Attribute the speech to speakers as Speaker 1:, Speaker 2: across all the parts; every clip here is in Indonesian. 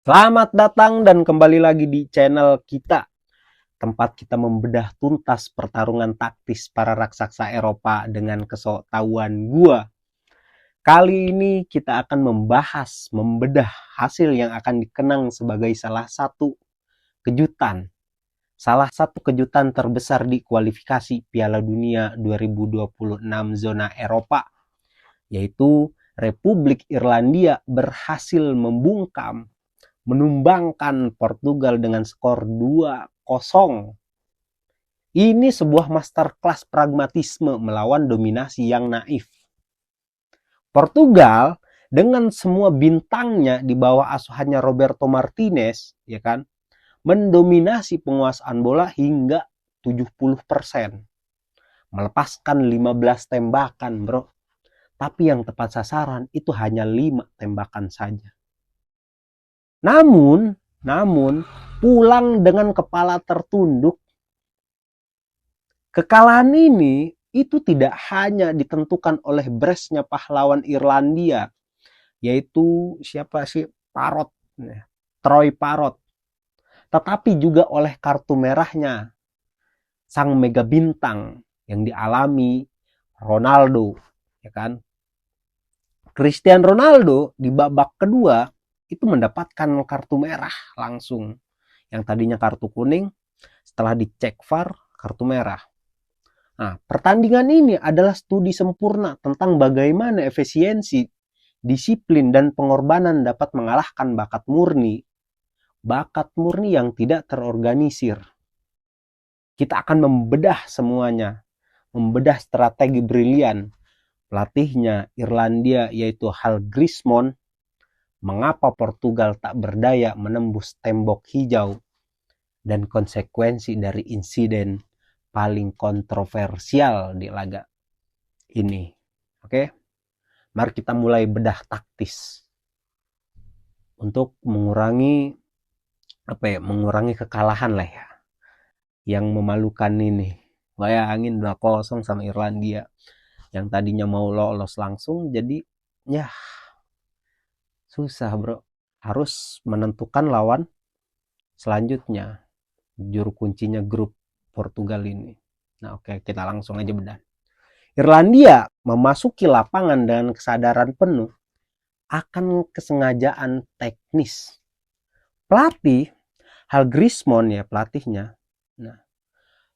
Speaker 1: Selamat datang dan kembali lagi di channel kita, tempat kita membedah tuntas pertarungan taktis para raksasa Eropa dengan kesoktahuan gua. Kali ini kita akan membedah hasil yang akan dikenang sebagai salah satu kejutan terbesar di kualifikasi Piala Dunia 2026 zona Eropa, yaitu Republik Irlandia berhasil menumbangkan Portugal dengan skor 2-0. Ini sebuah masterclass pragmatisme melawan dominasi yang naif. Portugal dengan semua bintangnya di bawah asuhannya Roberto Martinez, ya kan, mendominasi penguasaan bola hingga 70%. Melepaskan 15 tembakan, bro. Tapi yang tepat sasaran itu hanya 5 tembakan saja. Namun pulang dengan kepala tertunduk. Kekalahan ini itu tidak hanya ditentukan oleh bresnya pahlawan Irlandia, yaitu siapa sih? Troy Parrott, tetapi juga oleh kartu merahnya sang mega bintang yang dialami Ronaldo, ya kan? Cristiano Ronaldo di babak kedua itu mendapatkan kartu merah langsung. Yang tadinya kartu kuning, setelah dicek VAR, kartu merah. Nah, pertandingan ini adalah studi sempurna tentang bagaimana efisiensi, disiplin, dan pengorbanan dapat mengalahkan bakat murni yang tidak terorganisir. Kita akan membedah semuanya, membedah strategi brilian pelatihnya Irlandia yaitu Hal Grismon, mengapa Portugal tak berdaya menembus tembok hijau, dan konsekuensi dari insiden paling kontroversial di laga ini. Oke, mari kita mulai bedah taktis untuk mengurangi kekalahan lah ya, yang memalukan ini. Bayangin 2-0 sama Irlandia yang tadinya mau lolos langsung, jadi ya susah bro, harus menentukan lawan selanjutnya, juru kuncinya grup Portugal ini. Nah oke, kita langsung aja bedah. Irlandia memasuki lapangan dengan kesadaran penuh akan kesengajaan teknis. Pelatih Hal Grismon ya pelatihnya, nah,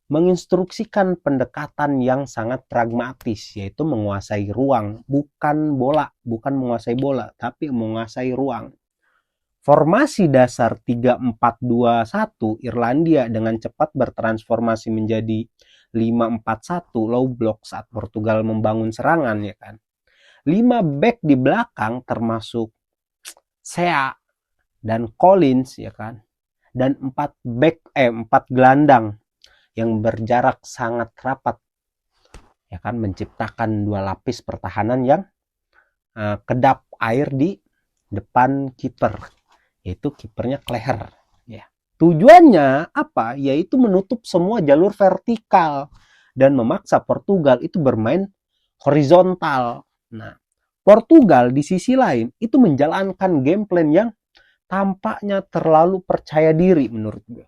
Speaker 1: menginstruksikan pendekatan yang sangat pragmatis, yaitu menguasai ruang, bukan menguasai bola, tapi menguasai ruang. Formasi dasar 3-4-2-1 Irlandia dengan cepat bertransformasi menjadi 5-4-1 low block saat Portugal membangun serangan, ya kan. 5 back di belakang termasuk Sea dan Collins, ya kan. Dan 4 gelandang yang berjarak sangat rapat, ya kan, menciptakan 2 lapis pertahanan yang kedap air di depan kiper, yaitu kipernya Cleher, ya. Tujuannya apa? Yaitu menutup semua jalur vertikal dan memaksa Portugal itu bermain horizontal. Nah, Portugal di sisi lain itu menjalankan game plan yang tampaknya terlalu percaya diri menurut gue.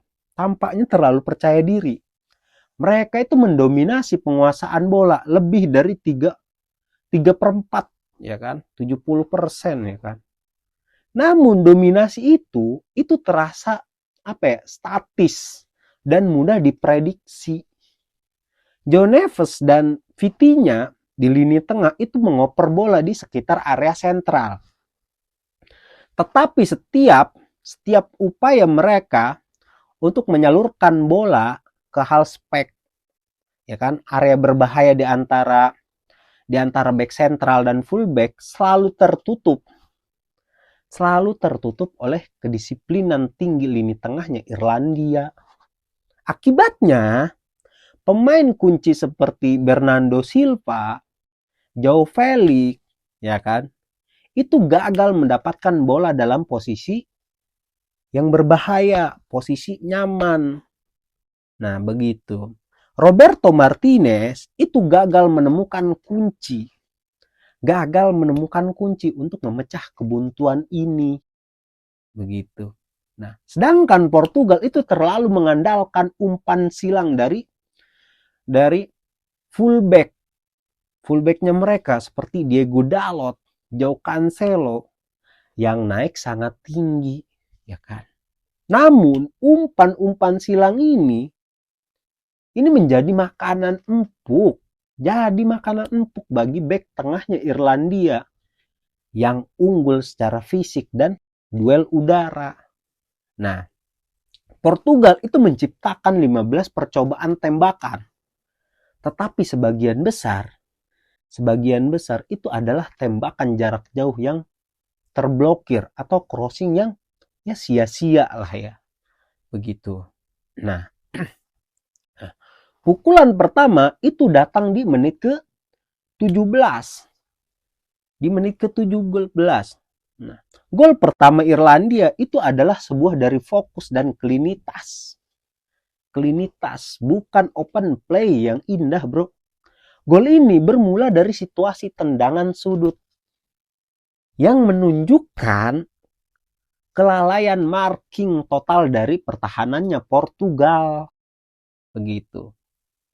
Speaker 1: Mereka itu mendominasi penguasaan bola lebih dari 3/4, ya kan, 70%, ya kan. Namun dominasi itu terasa statis dan mudah diprediksi. Joe Neves dan Vitinha di lini tengah itu mengoper bola di sekitar area sentral. Tetapi setiap upaya mereka untuk menyalurkan bola ke halfback, ya kan, area berbahaya di antara back sentral dan fullback selalu tertutup oleh kedisiplinan tinggi lini tengahnya Irlandia. Akibatnya pemain kunci seperti Bernardo Silva, João Felix, ya kan, itu gagal mendapatkan bola dalam posisi yang berbahaya, posisi nyaman. Nah, begitu. Roberto Martinez itu gagal menemukan kunci untuk memecah kebuntuan ini. begitu. Nah, sedangkan Portugal itu terlalu mengandalkan umpan silang dari fullback. Fullbacknya mereka seperti Diego Dalot, João Cancelo yang naik sangat tinggi, ya kan. Namun umpan-umpan silang ini menjadi makanan empuk. Jadi makanan empuk bagi bek tengahnya Irlandia yang unggul secara fisik dan duel udara. Nah, Portugal itu menciptakan 15 percobaan tembakan. Tetapi sebagian besar itu adalah tembakan jarak jauh yang terblokir atau crossing yang ya sia-sia lah ya. Begitu. Nah, pukulan pertama itu datang di menit ke-17. Di menit ke-17. Nah, gol pertama Irlandia itu adalah sebuah dari fokus dan klinitas. Klinitas, bukan open play yang indah, bro. Gol ini bermula dari situasi tendangan sudut yang menunjukkan kelalaian marking total dari pertahanannya Portugal. Begitu.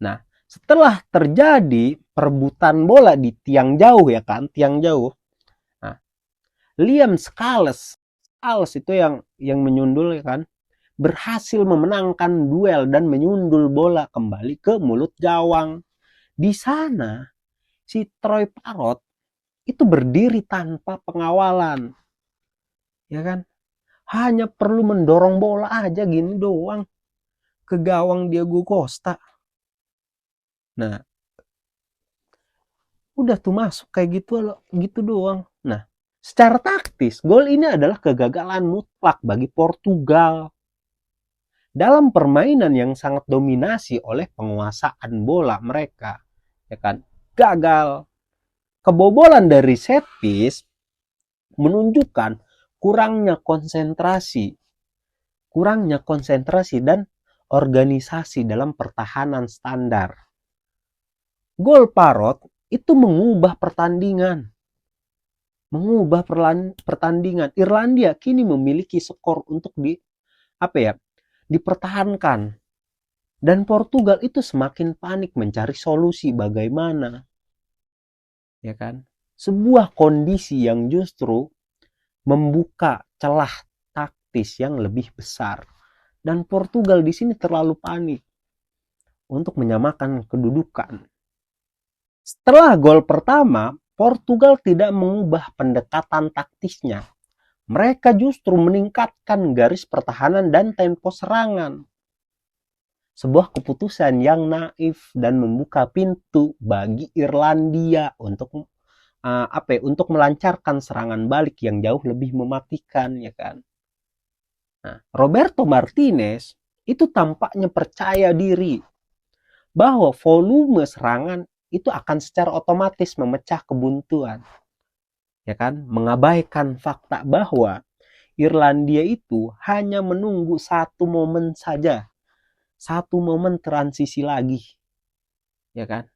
Speaker 1: Nah, setelah terjadi perebutan bola di tiang jauh ya kan, tiang jauh. Nah, Liam Scales itu yang menyundul ya kan, berhasil memenangkan duel dan menyundul bola kembali ke mulut gawang. Di sana si Troy Parrott itu berdiri tanpa pengawalan. Ya kan? Hanya perlu mendorong bola aja gini doang ke gawang Diego Costa. Nah, udah tuh masuk kayak gitu doang. Nah, secara taktis, gol ini adalah kegagalan mutlak bagi Portugal. Dalam permainan yang sangat dominasi oleh penguasaan bola mereka, ya kan? Gagal. Kebobolan dari set piece menunjukkan kurangnya konsentrasi dan organisasi dalam pertahanan standar. Gol Parrott itu mengubah pertandingan. Irlandia kini memiliki skor untuk dipertahankan. Dan Portugal itu semakin panik mencari solusi bagaimana. Ya kan? Sebuah kondisi yang justru membuka celah taktis yang lebih besar. Dan Portugal di sini terlalu panik untuk menyamakan kedudukan. Setelah gol pertama, Portugal tidak mengubah pendekatan taktisnya. Mereka justru meningkatkan garis pertahanan dan tempo serangan. Sebuah keputusan yang naif dan membuka pintu bagi Irlandia untuk melancarkan serangan balik yang jauh lebih mematikan, ya kan. Nah, Roberto Martinez itu tampaknya percaya diri bahwa volume serangan itu akan secara otomatis memecah kebuntuan, ya kan, mengabaikan fakta bahwa Irlandia itu hanya menunggu satu momen saja, satu momen transisi lagi, ya kan,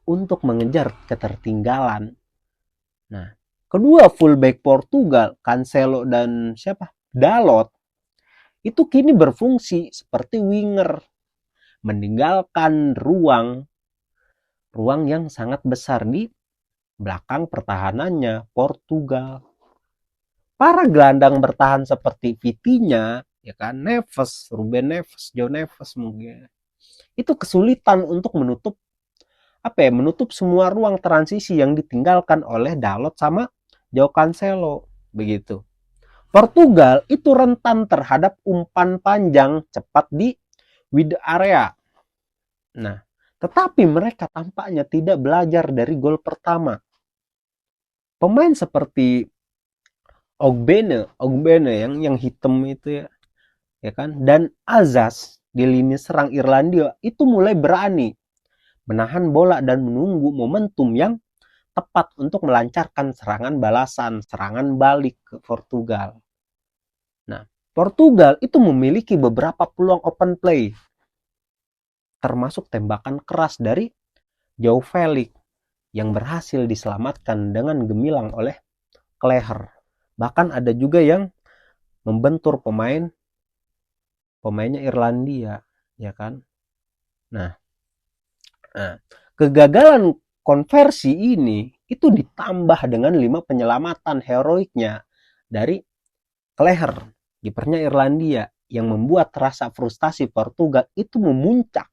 Speaker 1: untuk mengejar ketertinggalan. Nah, kedua fullback Portugal, Cancelo dan Dalot, itu kini berfungsi seperti winger, meninggalkan ruang yang sangat besar di belakang pertahanannya Portugal. Para gelandang bertahan seperti Vitinha, ya kan, Neves, Ruben Neves, João Neves mungkin, itu kesulitan untuk menutup semua ruang transisi yang ditinggalkan oleh Dalot sama João Cancelo, begitu. Portugal itu rentan terhadap umpan panjang cepat di wide area. Nah, tetapi mereka tampaknya tidak belajar dari gol pertama. Pemain seperti Ogbene yang hitam itu ya kan, dan Azaz di lini serang Irlandia itu mulai berani menahan bola dan menunggu momentum yang tepat untuk melancarkan serangan balasan, serangan balik ke Portugal. Nah, Portugal itu memiliki beberapa peluang open play, termasuk tembakan keras dari João Felix yang berhasil diselamatkan dengan gemilang oleh Kleher. Bahkan ada juga yang membentur pemainnya Irlandia, ya kan? Nah, kegagalan konversi ini itu ditambah dengan 5 penyelamatan heroiknya dari Kelleher, kipernya Irlandia, yang membuat rasa frustasi Portugal itu memuncak,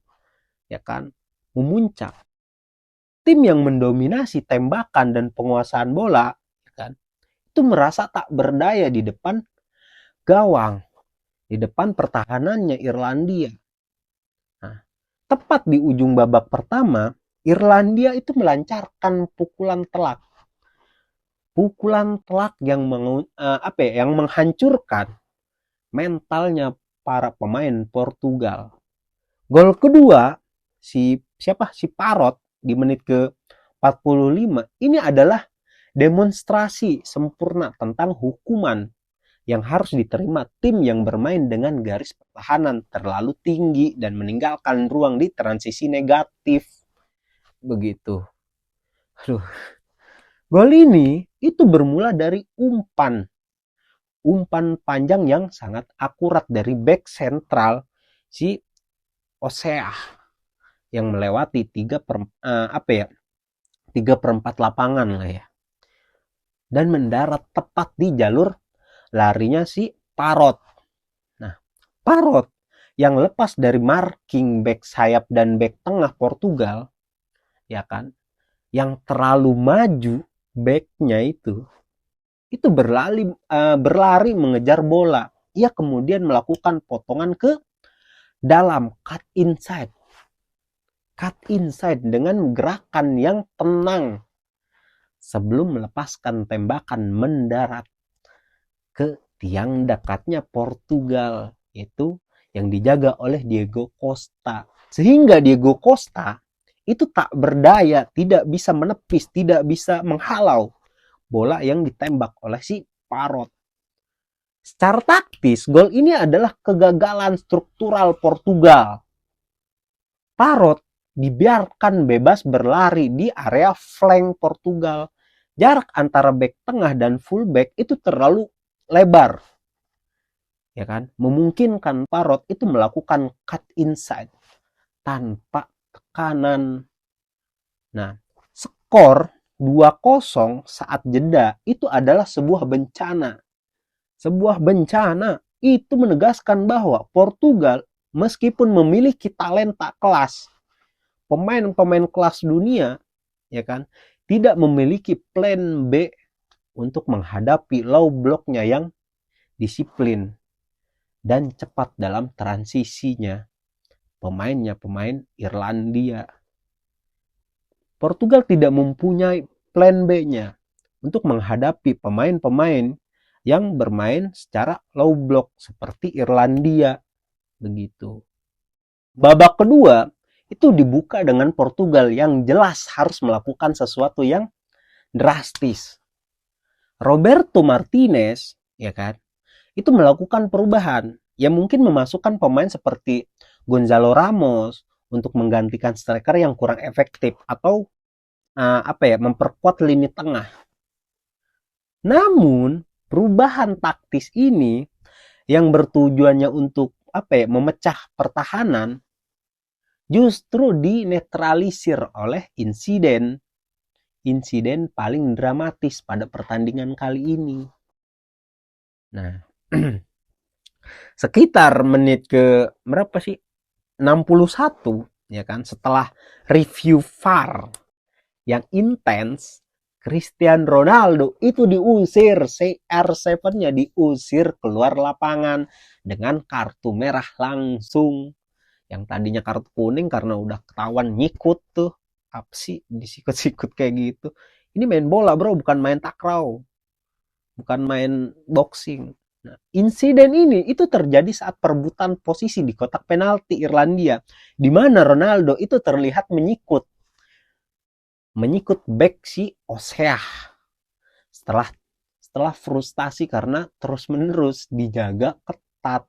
Speaker 1: ya kan? Memuncak. Tim yang mendominasi tembakan dan penguasaan bola, ya kan? Itu merasa tak berdaya di depan gawang, di depan pertahanannya Irlandia. Nah, tepat di ujung babak pertama, Irlandia itu melancarkan pukulan telak yang menghancurkan mentalnya para pemain Portugal. Gol kedua si Parrot di menit ke 45 ini adalah demonstrasi sempurna tentang hukuman yang harus diterima tim yang bermain dengan garis pertahanan terlalu tinggi dan meninggalkan ruang di transisi negatif. Begitu. Aduh. Gol ini itu bermula dari umpan panjang yang sangat akurat dari back sentral si Osea yang melewati 3/4 lapangan lah ya, dan mendarat tepat di jalur larinya si Parrot. Nah, Parrot yang lepas dari marking back sayap dan back tengah Portugal, ya kan, yang terlalu maju backnya itu berlari mengejar bola. Ia kemudian melakukan potongan ke dalam, cut inside dengan gerakan yang tenang sebelum melepaskan tembakan mendarat ke tiang dekatnya Portugal, itu yang dijaga oleh Diego Costa. Sehingga Diego Costa itu tak berdaya, tidak bisa menepis, tidak bisa menghalau bola yang ditembak oleh si Parrot. Secara taktis, gol ini adalah kegagalan struktural Portugal. Parrot dibiarkan bebas berlari di area flank Portugal. Jarak antara back tengah dan fullback itu terlalu lebar, ya kan? Memungkinkan Parrot itu melakukan cut inside tanpa tekanan. Nah, skor 2-0 saat jeda itu adalah sebuah bencana. Sebuah bencana itu menegaskan bahwa Portugal meskipun memiliki talenta kelas, pemain-pemain kelas dunia, ya kan, tidak memiliki plan B untuk menghadapi low blocknya yang disiplin dan cepat dalam transisinya. Pemainnya pemain Irlandia. Portugal tidak mempunyai plan B-nya untuk menghadapi pemain-pemain yang bermain secara low block seperti Irlandia. Begitu. Babak kedua itu dibuka dengan Portugal yang jelas harus melakukan sesuatu yang drastis. Roberto Martinez, ya kan, itu melakukan perubahan yang mungkin memasukkan pemain seperti Gonzalo Ramos untuk menggantikan striker yang kurang efektif atau memperkuat lini tengah. Namun perubahan taktis ini yang bertujuannya untuk memecah pertahanan justru dinetralisir oleh insiden paling dramatis pada pertandingan kali ini. Nah, sekitar menit ke berapa sih? 61, ya kan, setelah review VAR yang intens, Cristiano Ronaldo itu diusir, CR7-nya diusir keluar lapangan dengan kartu merah langsung. Yang tadinya kartu kuning karena udah ketahuan nyikut tuh. Apa sih disikut-sikut kayak gitu. Ini main bola bro, bukan main takraw. Bukan main boxing. Nah, insiden ini itu terjadi saat perebutan posisi di kotak penalti Irlandia, di mana Ronaldo itu terlihat menyikut back si Osea setelah frustasi karena terus-menerus dijaga ketat.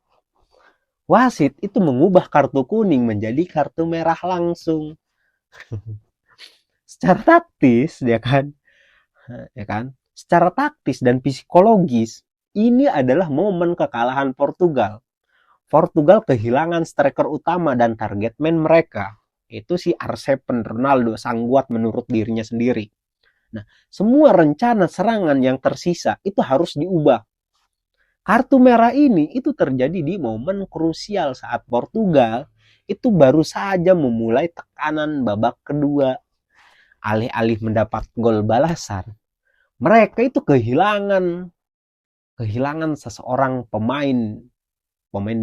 Speaker 1: Wasit itu mengubah kartu kuning menjadi kartu merah langsung. Secara taktis, ya kan? Secara taktis dan psikologis, ini adalah momen kekalahan Portugal. Portugal kehilangan striker utama dan target man mereka. Itu si R7 Ronaldo, sang menurut dirinya sendiri. Nah, semua rencana serangan yang tersisa itu harus diubah. Kartu merah ini itu terjadi di momen krusial saat Portugal itu baru saja memulai tekanan babak kedua. Alih-alih mendapat gol balasan, mereka itu kehilangan seseorang pemain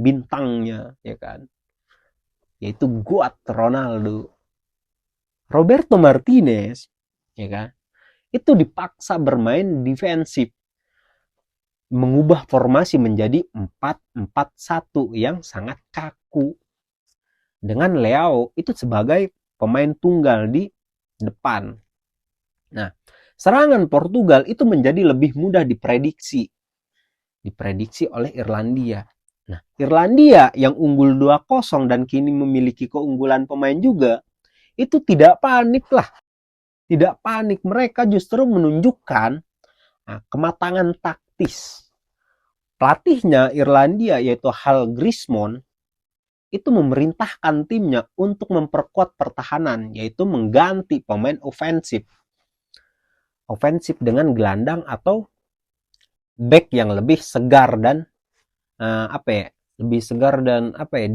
Speaker 1: bintangnya, ya kan, yaitu Ronaldo. Roberto Martinez, ya kan, itu dipaksa bermain defensif, mengubah formasi menjadi 4-4-1 yang sangat kaku, dengan Leao itu sebagai pemain tunggal di depan. Nah, serangan Portugal itu menjadi lebih mudah diprediksi oleh Irlandia. Nah, Irlandia yang unggul 2-0 dan kini memiliki keunggulan pemain juga, itu tidak panik lah. Tidak panik, mereka justru menunjukkan kematangan taktis. Pelatihnya Irlandia yaitu Hal Grismon itu memerintahkan timnya untuk memperkuat pertahanan, yaitu mengganti pemain ofensif dengan gelandang atau back yang lebih segar dan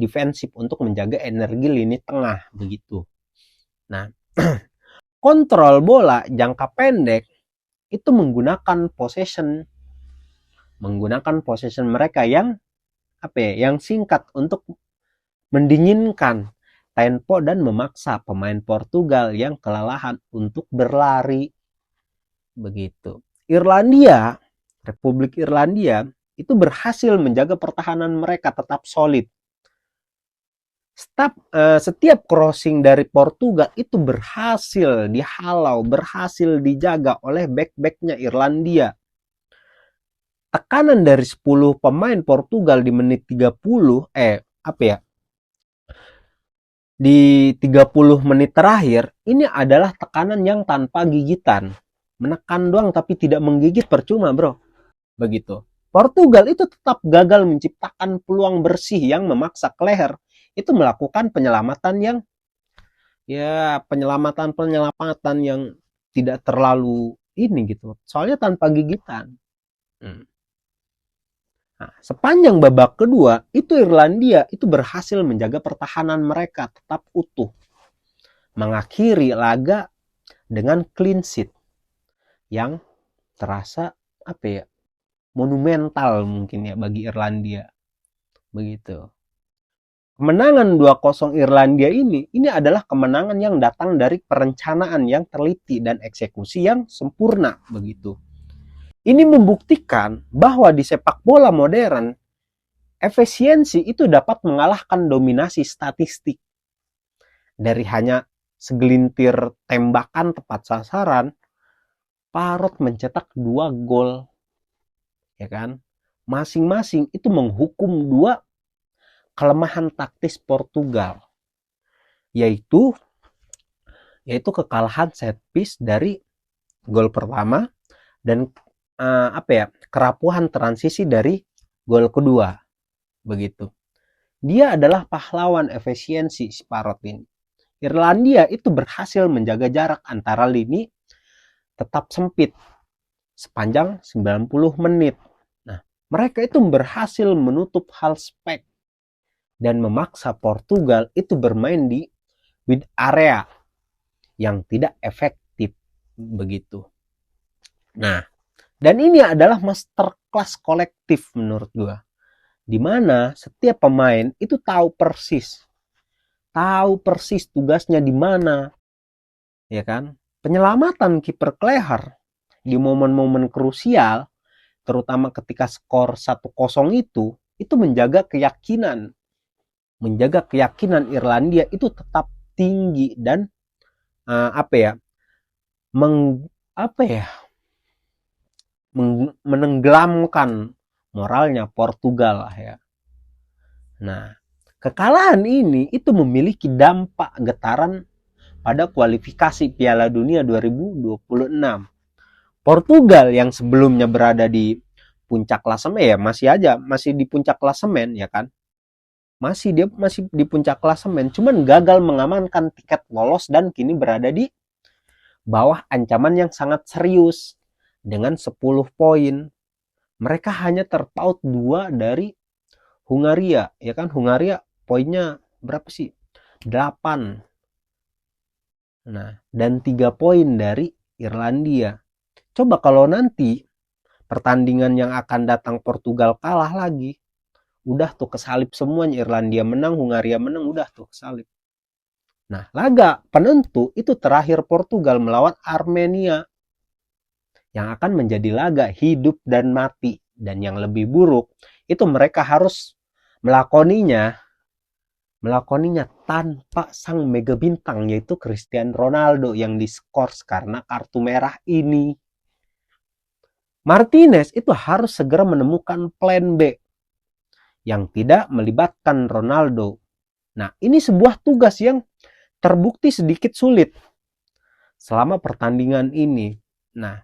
Speaker 1: defensif untuk menjaga energi lini tengah begitu. Nah, kontrol bola jangka pendek itu menggunakan possession mereka yang singkat untuk mendinginkan tempo dan memaksa pemain Portugal yang kelelahan untuk berlari. Begitu. Republik Irlandia itu berhasil menjaga pertahanan mereka tetap solid. Setiap crossing dari Portugal itu berhasil dihalau, berhasil dijaga oleh back-backnya Irlandia. Tekanan dari 10 pemain Portugal di menit 30, di 30 menit terakhir, ini adalah tekanan yang tanpa gigitan. Menekan doang tapi tidak menggigit, percuma bro. Begitu. Portugal itu tetap gagal menciptakan peluang bersih yang memaksa Kleher itu melakukan penyelamatan yang tidak terlalu ini gitu. Soalnya tanpa gigitan. Nah, sepanjang babak kedua, itu Irlandia itu berhasil menjaga pertahanan mereka tetap utuh. Mengakhiri laga dengan clean sheet yang terasa monumental mungkin ya bagi Irlandia. Begitu. Kemenangan 2-0 Irlandia ini adalah kemenangan yang datang dari perencanaan yang teliti dan eksekusi yang sempurna begitu. Ini membuktikan bahwa di sepak bola modern, efisiensi itu dapat mengalahkan dominasi statistik. Dari hanya segelintir tembakan tepat sasaran, Parrot mencetak 2 gol. Ya kan? Masing-masing itu menghukum 2 kelemahan taktis Portugal. Yaitu kekalahan set piece dari gol pertama dan kerapuhan transisi dari gol kedua. Begitu. Dia adalah pahlawan efisiensi si Parrot ini. Irlandia itu berhasil menjaga jarak antara lini tetap sempit sepanjang 90 menit. Nah, mereka itu berhasil menutup hal spek dan memaksa Portugal itu bermain di wide area yang tidak efektif begitu. Nah, dan ini adalah masterclass kolektif menurut gua. Di mana setiap pemain itu tahu persis tugasnya di mana. Ya kan? Penyelamatan kiper Kleher di momen-momen krusial, terutama ketika skor 1-0 itu menjaga keyakinan Irlandia itu tetap tinggi dan menenggelamkan moralnya Portugal ya. Nah, kekalahan ini itu memiliki dampak getaran pada kualifikasi Piala Dunia 2026. Portugal yang sebelumnya berada di puncak klasemen ya, masih di puncak klasemen ya kan. Dia masih di puncak klasemen, cuman gagal mengamankan tiket lolos dan kini berada di bawah ancaman yang sangat serius dengan 10 poin. Mereka hanya terpaut 2 dari Hungaria, ya kan? Hungaria poinnya berapa sih? 8. Nah, dan 3 poin dari Irlandia. Coba kalau nanti pertandingan yang akan datang Portugal kalah lagi, udah tuh kesalip semuanya. Irlandia menang, Hungaria menang, udah tuh kesalip. Nah, laga penentu itu terakhir Portugal melawan Armenia, yang akan menjadi laga hidup dan mati. Dan yang lebih buruk, itu mereka harus melakoninya tanpa sang mega bintang, yaitu Cristiano Ronaldo yang diskors karena kartu merah ini. Martinez itu harus segera menemukan plan B yang tidak melibatkan Ronaldo. Nah, ini sebuah tugas yang terbukti sedikit sulit selama pertandingan ini. Nah,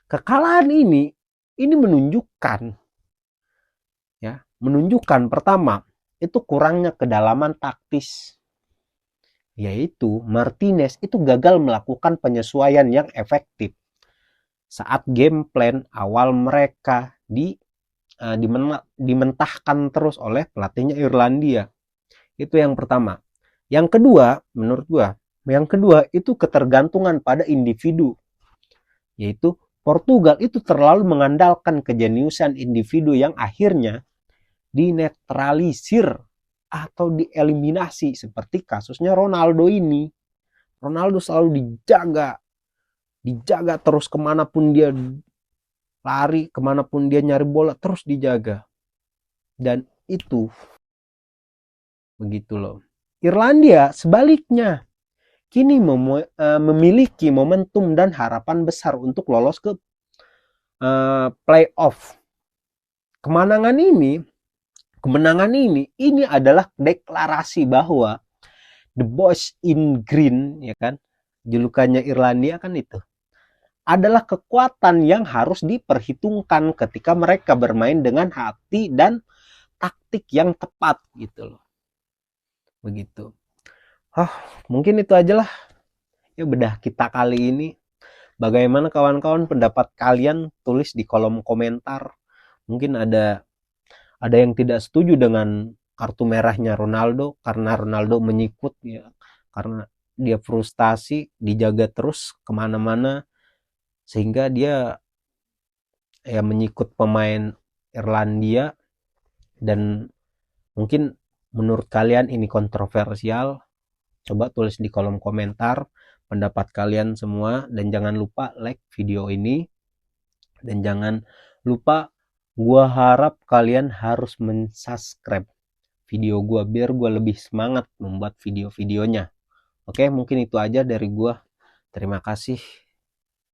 Speaker 1: kekalahan ini menunjukkan pertama, itu kurangnya kedalaman taktis. Yaitu Martinez itu gagal melakukan penyesuaian yang efektif saat game plan awal mereka dimentahkan terus oleh pelatihnya Irlandia. Itu yang pertama. Yang kedua, menurut gua, itu ketergantungan pada individu. Yaitu Portugal itu terlalu mengandalkan kejeniusan individu yang akhirnya dinetralisir atau dieliminasi, seperti kasusnya Ronaldo ini. Ronaldo selalu dijaga terus, kemanapun dia lari, kemanapun dia nyari bola terus dijaga. Dan itu begitu loh. Irlandia sebaliknya kini memiliki momentum dan harapan besar untuk lolos ke playoff. Kemenangan ini adalah deklarasi bahwa the boys in green, ya kan, julukannya Irlandia kan, itu adalah kekuatan yang harus diperhitungkan ketika mereka bermain dengan hati dan taktik yang tepat gitu loh. Begitu. Mungkin itu aja lah ya bedah kita kali ini. Bagaimana kawan-kawan pendapat kalian? Tulis di kolom komentar. Mungkin ada yang tidak setuju dengan kartu merahnya Ronaldo karena Ronaldo menyikut ya, karena dia frustasi, dijaga terus kemana-mana sehingga dia ya menyikut pemain Irlandia. Dan mungkin menurut kalian ini kontroversial. Coba tulis di kolom komentar pendapat kalian semua, dan jangan lupa like video ini, dan jangan lupa, gua harap kalian harus mensubscribe video gua biar gua lebih semangat membuat video-videonya. Oke, mungkin itu aja dari gua. Terima kasih.